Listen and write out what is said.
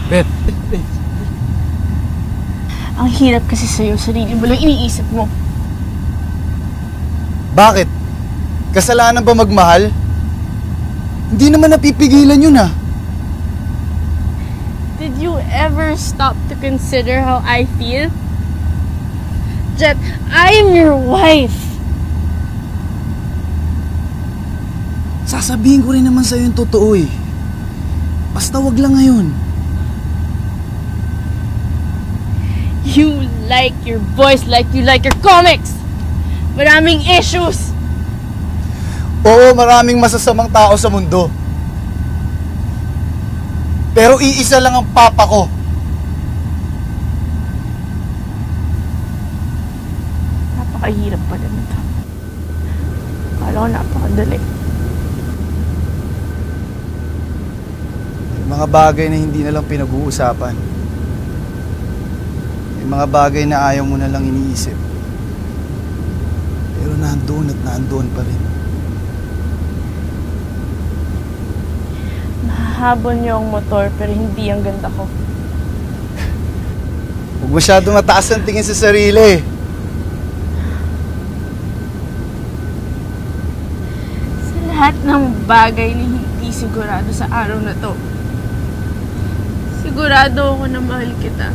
Beth. Ang hirap kasi sa'yo, sarili mo lang iniisip mo. Bakit? Kasalanan ba magmahal? Hindi naman napipigilan yun ah. Did you ever stop to consider how I feel? Jet, I am your wife. Sasabihin ko rin naman sa'yo yung totoo eh. Basta wag lang ngayon. You like your boys like you like your comics. Maraming issues. Oo, maraming masasamang tao sa mundo. Pero iisa lang ang papa ko. Napakahirap pala nito. Akala ko napakadali. May mga bagay na hindi na lang pinag-uusapan. May mga bagay na ayaw mo na lang iniisip. Pero nandoon at nandoon pa rin. Nahahabol niyo ang motor pero hindi ang ganda ko. Huwag masyadong mataas ang tingin sa sarili. Sa lahat ng bagay na hindi sigurado sa araw na to, sigurado ako na mahal kita.